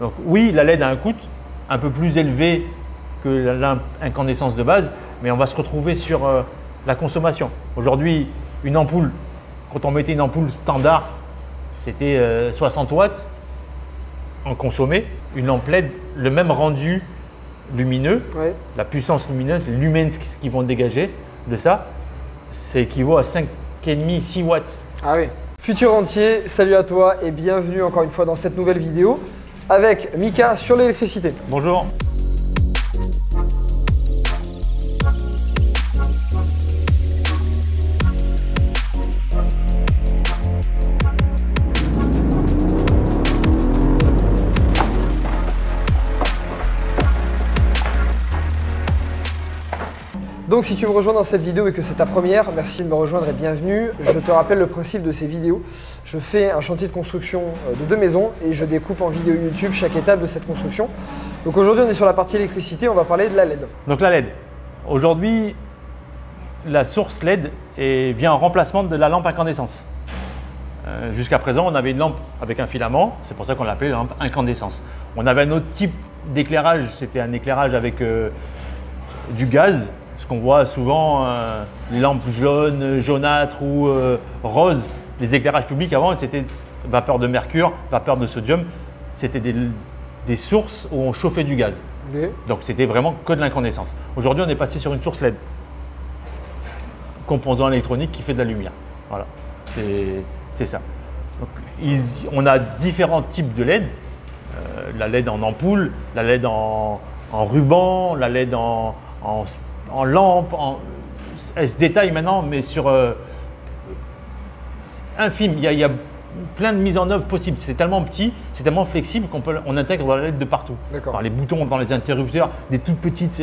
Donc oui, la LED a un coût un peu plus élevé que la lampe incandescence de base, mais on va se retrouver sur la consommation. Aujourd'hui, une ampoule, quand on mettait une ampoule standard, c'était 60 watts en consommé. Une lampe LED, le même rendu lumineux, la puissance lumineuse, les lumens qui vont dégager de ça, ça équivaut à 5,5-6 watts. Ah oui. Futur entier, salut à toi et bienvenue encore une fois dans cette nouvelle vidéo avec Mika sur l'électricité. Bonjour. Donc si tu me rejoins dans cette vidéo et que c'est ta première, merci de me rejoindre et bienvenue. Je te rappelle le principe de ces vidéos. Je fais un chantier de construction de 2 maisons et je découpe en vidéo YouTube chaque étape de cette construction. Donc aujourd'hui on est sur la partie électricité, on va parler de la LED. Donc la LED. Aujourd'hui, la source LED vient en remplacement de la lampe incandescence. Jusqu'à présent, on avait une lampe avec un filament, c'est pour ça qu'on l'appelait lampe incandescence. On avait un autre type d'éclairage, c'était un éclairage avec du gaz. Qu'on voit souvent, les lampes jaunes, jaunâtres ou roses, les éclairages publics avant, c'était vapeur de mercure, vapeur de sodium, c'était des sources où on chauffait du gaz. Donc c'était vraiment que de l'incandescence. Aujourd'hui, on est passé sur une source LED, composant électronique qui fait de la lumière. Voilà, c'est ça. Donc, on a différents types de LED, la LED en ampoule, la LED en ruban, la LED en lampe, elle se détaille maintenant, mais sur infime. Il y a plein de mises en œuvre possibles. C'est tellement petit, c'est tellement flexible qu'on intègre dans la LED de partout. Dans les boutons, dans les interrupteurs, des tout petites,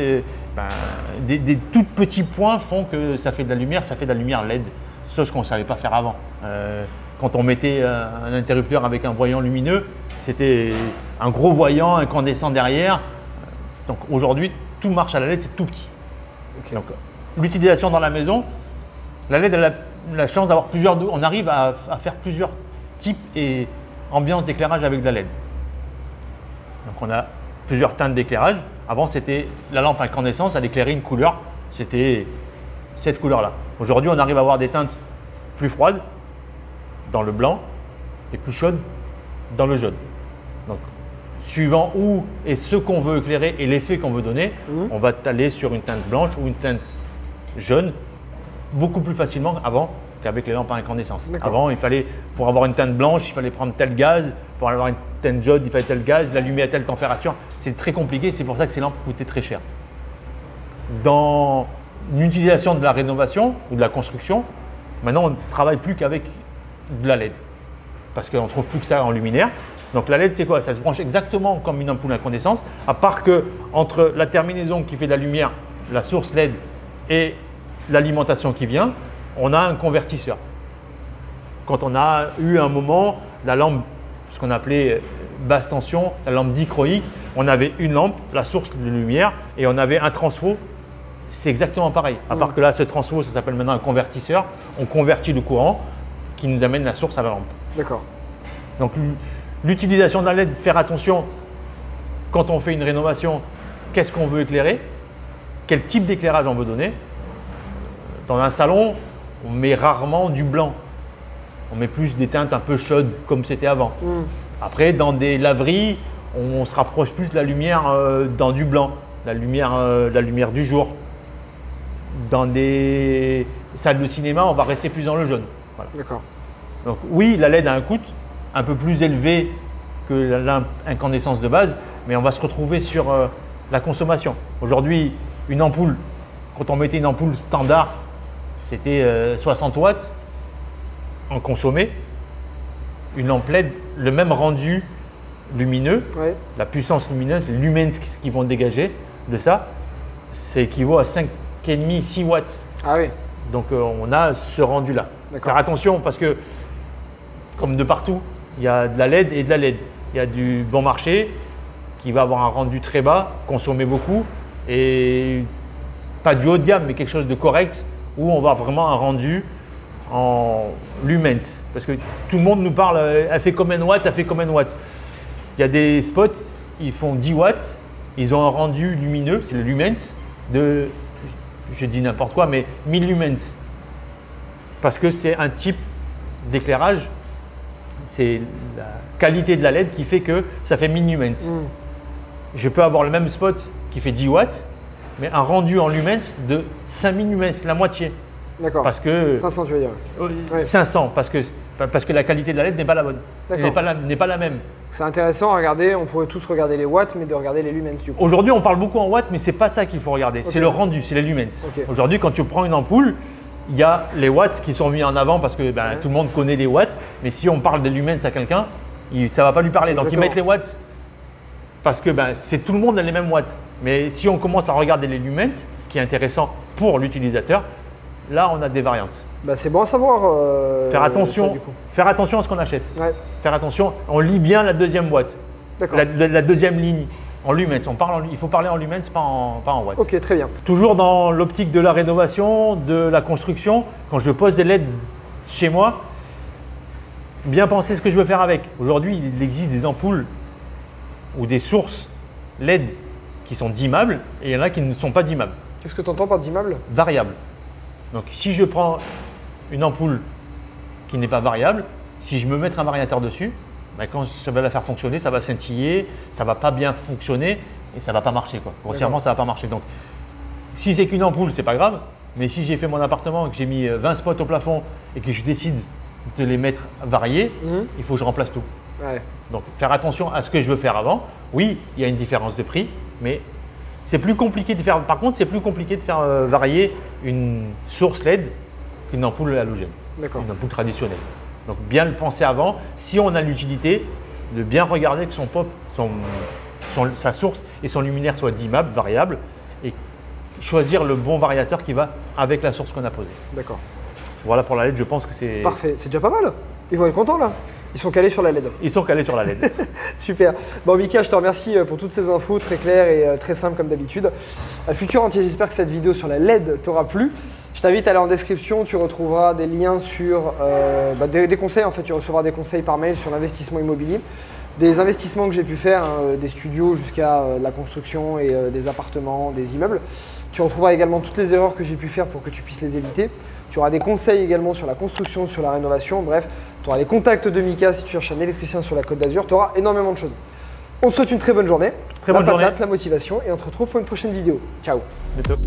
des tout petits points font que ça fait de la lumière. Ça fait de la lumière LED, chose qu'on ne savait pas faire avant. Quand on mettait un interrupteur avec un voyant lumineux, c'était un gros voyant incandescent derrière. Donc aujourd'hui, tout marche à la LED, c'est tout petit. Donc, l'utilisation dans la maison, la LED a la chance d'avoir plusieurs. On arrive à faire plusieurs types et ambiances d'éclairage avec de la LED. Donc on a plusieurs teintes d'éclairage. Avant, c'était la lampe incandescence, elle éclairait une couleur. C'était cette couleur-là. Aujourd'hui, on arrive à avoir des teintes plus froides dans le blanc et plus chaudes dans le jaune. Donc, suivant où et ce qu'on veut éclairer et l'effet qu'on veut donner, on va aller sur une teinte blanche ou une teinte jaune beaucoup plus facilement avant qu'avec les lampes à incandescence. Avant, il fallait, pour avoir une teinte blanche, il fallait prendre tel gaz, pour avoir une teinte jaune, il fallait tel gaz, l'allumer à telle température. C'est très compliqué, c'est pour ça que ces lampes coûtaient très cher. Dans l'utilisation de la rénovation ou de la construction, maintenant on ne travaille plus qu'avec de la LED parce qu'on ne trouve plus que ça en luminaire. Donc la LED, c'est quoi? Ça se branche exactement comme une ampoule incandescence, à part que entre la terminaison qui fait de la lumière, la source LED et l'alimentation qui vient, on a un convertisseur. Quand on a eu un moment la lampe, ce qu'on appelait basse tension, la lampe dichroïque, on avait une lampe, la source de lumière, et on avait un transfo. C'est exactement pareil. À part que là, ce transfo, ça s'appelle maintenant un convertisseur. On convertit le courant qui nous amène la source à la lampe. D'accord. Donc, l'utilisation de la LED, faire attention quand on fait une rénovation, qu'est-ce qu'on veut éclairer, quel type d'éclairage on veut donner. Dans un salon, on met rarement du blanc, on met plus des teintes un peu chaudes comme c'était avant. Après, dans des laveries, on se rapproche plus de la lumière dans du blanc, la lumière du jour. Dans des salles de cinéma, on va rester plus dans le jaune. Voilà. D'accord. Donc oui, la LED a un coût un peu plus élevé que la lampe incandescence de base, mais on va se retrouver sur la consommation. Aujourd'hui, une ampoule, quand on mettait une ampoule standard, c'était 60 watts en consommé. Une lampe LED, le même rendu lumineux, la puissance lumineuse, les lumens qui vont dégager de ça, ça équivaut à 5,5-6 watts. Ah oui. Donc on a ce rendu-là. Faire attention parce que, comme de partout, il y a de la LED et de la LED. Il y a du bon marché qui va avoir un rendu très bas, consommer beaucoup, et pas du haut de gamme, mais quelque chose de correct où on va avoir vraiment un rendu en lumens. Parce que tout le monde nous parle, elle fait combien de watts, elle fait combien de watts. Il y a des spots, ils font 10 watts, ils ont un rendu lumineux, c'est le lumens, de, je dis n'importe quoi, mais 1000 lumens. Parce que c'est un type d'éclairage, c'est la qualité de la LED qui fait que ça fait 1000 lumens. Je peux avoir le même spot qui fait 10 watts, mais un rendu en lumens de 5000 lumens, la moitié. D'accord. Parce que 500, tu veux dire. 500, parce que la qualité de la LED n'est pas la bonne, n'est pas la même. C'est intéressant à regarder, on pourrait tous regarder les watts, mais de regarder les lumens du coup. Aujourd'hui, on parle beaucoup en watts, mais c'est pas ça qu'il faut regarder, c'est le rendu, c'est les lumens. Aujourd'hui, quand tu prends une ampoule, il y a les watts qui sont mis en avant parce que tout le monde connaît les watts, mais si on parle des lumens à quelqu'un, ça ne va pas lui parler. Exactement. Donc ils mettent les watts parce que c'est tout le monde a les mêmes watts. Mais si on commence à regarder les lumens, ce qui est intéressant pour l'utilisateur, là on a des variantes. C'est bon à savoir. Faire attention à ce qu'on achète. Faire attention, on lit bien la deuxième boîte, la deuxième ligne en lumens. Il faut parler en lumens, pas en watts. Ok, très bien. Toujours dans l'optique de la rénovation, de la construction, quand je pose des LED chez moi, bien penser ce que je veux faire avec. Aujourd'hui, il existe des ampoules ou des sources LED qui sont dimmables et il y en a qui ne sont pas dimmables. Qu'est-ce que tu entends par dimmable? Variable. Donc si je prends une ampoule qui n'est pas variable, si je me mets un variateur dessus, quand ça va la faire fonctionner, ça va scintiller, ça ne va pas bien fonctionner et ça ne va pas marcher. Grossièrement, ça ne va pas marcher. Donc si c'est qu'une ampoule, c'est pas grave, mais si j'ai fait mon appartement et que j'ai mis 20 spots au plafond et que je décide de les mettre variés, il faut que je remplace tout. Donc faire attention à ce que je veux faire avant. Oui, il y a une différence de prix, mais c'est plus compliqué de faire. Par contre, c'est plus compliqué de faire varier une source LED qu'une ampoule halogène, une ampoule traditionnelle. Donc bien le penser avant. Si on a l'utilité, de bien regarder que son pop, sa source et son luminaire soient dimmables, variables, et choisir le bon variateur qui va avec la source qu'on a posée. D'accord. Voilà pour la LED, je pense que c'est… Parfait, c'est déjà pas mal. Ils vont être contents là. Ils sont calés sur la LED. Ils sont calés sur la LED. Super. Bon Mika, je te remercie pour toutes ces infos très claires et très simples comme d'habitude. Futur entier, j'espère que cette vidéo sur la LED t'aura plu. Je t'invite à aller en description, tu retrouveras des liens sur des conseils. En fait, tu recevras des conseils par mail sur l'investissement immobilier. Des investissements que j'ai pu faire, des studios jusqu'à la construction et des appartements, des immeubles. Tu retrouveras également toutes les erreurs que j'ai pu faire pour que tu puisses les éviter. Tu auras des conseils également sur la construction, sur la rénovation, bref, tu auras les contacts de Mika si tu cherches un électricien sur la Côte d'Azur, tu auras énormément de choses. On te souhaite une très bonne journée, très bonne journée, la motivation et on te retrouve pour une prochaine vidéo. Ciao. Bientôt.